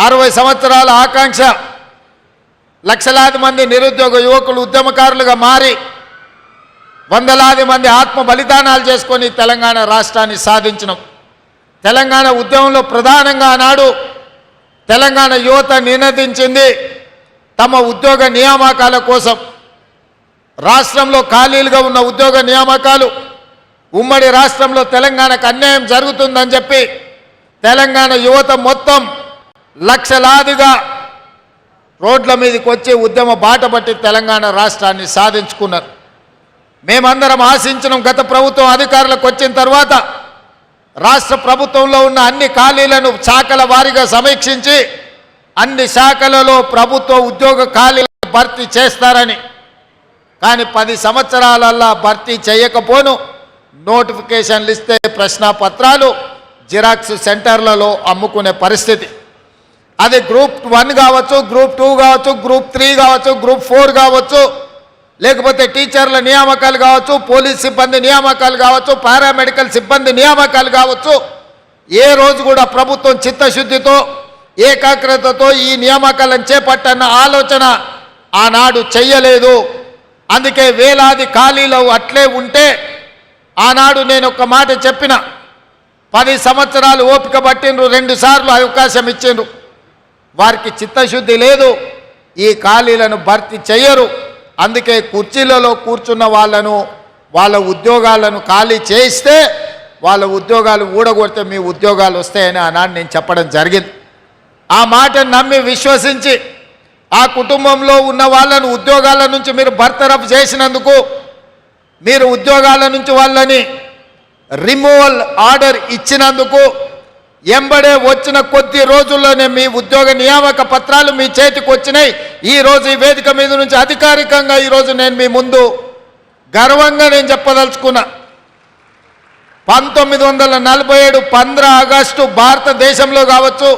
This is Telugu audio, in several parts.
60 సంవత్సరాల ఆకాంక్ష లక్షలాది మంది నిరుద్యోగ యువకులు ఉద్యమకారులుగా మారి వందలాది మంది ఆత్మ బలిదానాలు చేసుకొని తెలంగాణ రాష్ట్రాన్ని సాధించడం. తెలంగాణ ఉద్యమంలో ప్రధానంగా ఆనాడు తెలంగాణ యువత నినదించింది తమ ఉద్యోగ నియామకాల కోసం. రాష్ట్రంలో ఖాళీలుగా ఉన్న ఉద్యోగ నియామకాలు ఉమ్మడి రాష్ట్రంలో తెలంగాణకు అన్యాయం జరుగుతుందని చెప్పి తెలంగాణ యువత మొత్తం లక్షలాదిగా రోడ్ల మీదకి వచ్చి ఉద్యమ బాట పట్టి తెలంగాణ రాష్ట్రాన్ని సాధించుకున్నారు. మేమందరం ఆశించిన గత ప్రభుత్వం అధికారులకు వచ్చిన తర్వాత రాష్ట్ర ప్రభుత్వంలో ఉన్న అన్ని ఖాళీలను శాఖల వారీగా సమీక్షించి అన్ని శాఖలలో ప్రభుత్వ ఉద్యోగ ఖాళీలను భర్తీ చేస్తారని, కానీ 10 సంవత్సరాలల్లా భర్తీ చేయకపోను నోటిఫికేషన్లు ఇస్తే ప్రశ్నాపత్రాలు జిరాక్స్ సెంటర్లలో అమ్ముకునే పరిస్థితి. అది గ్రూప్ 1 కావచ్చు, గ్రూప్ 2 కావచ్చు, గ్రూప్ 3 కావచ్చు, గ్రూప్ 4 కావచ్చు, లేకపోతే టీచర్ల నియామకాలు కావచ్చు, పోలీస్ సిబ్బంది నియామకాలు కావచ్చు, పారామెడికల్ సిబ్బంది నియామకాలు కావచ్చు. ఏ రోజు కూడా ప్రభుత్వం చిత్తశుద్ధితో ఏకాగ్రతతో ఈ నియామకాలను చేపట్టన్న ఆలోచన ఆనాడు చెయ్యలేదు. అందుకే వేలాది ఖాళీలు అట్లే ఉంటే ఆనాడు నేను ఒక మాట చెప్పిన, 10 సంవత్సరాలు ఓపిక పట్టిండ్రు, 2 సార్లు అవకాశం ఇచ్చిండ్రు. వారికి చిత్తశుద్ధి లేదు, ఈ ఖాళీలను భర్తీ చెయ్యరు. అందుకే కుర్చీలలో కూర్చున్న వాళ్ళ ఉద్యోగాలను ఖాళీ చేయిస్తే వాళ్ళ ఉద్యోగాలు ఊడగొడితే మీ ఉద్యోగాలు వస్తాయని ఆనాడు నేను చెప్పడం జరిగింది. ఆ మాటను నమ్మి విశ్వసించి ఆ కుటుంబంలో ఉన్న వాళ్ళను ఉద్యోగాల నుంచి మీరు బర్తరఫ్ చేసినందుకు, మీరు ఉద్యోగాల నుంచి వాళ్ళని రిమూవల్ ఆర్డర్ ఇచ్చినందుకు ఎంబడే వచ్చిన కొద్ది రోజుల్లోనే మీ ఉద్యోగ నియామక పత్రాలు మీ చేతికి వచ్చినాయి. ఈరోజు ఈ వేదిక మీద నుంచి అధికారికంగా ఈరోజు నేను మీ ముందు గర్వంగా నేను చెప్పదలుచుకున్నా, 1947 15 ఆగస్టు భారతదేశంలో కావచ్చు,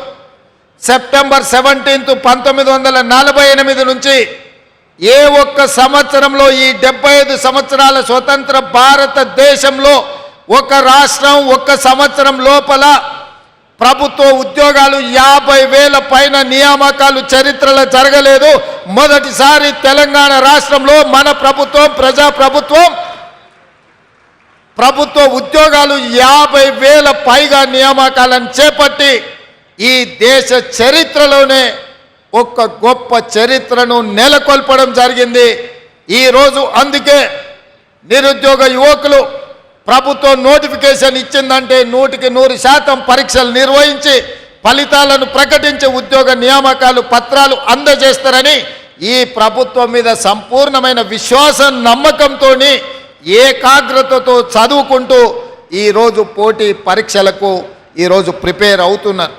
సెప్టెంబర్ 17 1948 నుంచి ఏ ఒక్క సంవత్సరంలో ఈ 75 సంవత్సరాల స్వతంత్ర భారతదేశంలో ఒక రాష్ట్రం ఒక్క సంవత్సరం లోపల ప్రభుత్వ ఉద్యోగాలు 50,000 పైన నియామకాలు చరిత్రలో జరగలేదు. మొదటిసారి తెలంగాణ రాష్ట్రంలో మన ప్రభుత్వం ప్రజాప్రభుత్వం ప్రభుత్వ ఉద్యోగాలు 50,000 పైగా నియామకాలను చేపట్టి ఈ దేశ చరిత్రలోనే ఒక గొప్ప చరిత్రను నెలకొల్పడం జరిగింది. ఈరోజు అందుకే నిరుద్యోగ యువకులు ప్రభుత్వం నోటిఫికేషన్ ఇచ్చిందంటే 100% పరీక్షలు నిర్వహించి ఫలితాలను ప్రకటించి ఉద్యోగ నియామకాలు పత్రాలు అందజేస్తారని ఈ ప్రభుత్వం మీద సంపూర్ణమైన విశ్వాసం నమ్మకంతో ఏకాగ్రతతో చదువుకుంటూ ఈరోజు పోటీ పరీక్షలకు ఈరోజు ప్రిపేర్ అవుతున్నారు.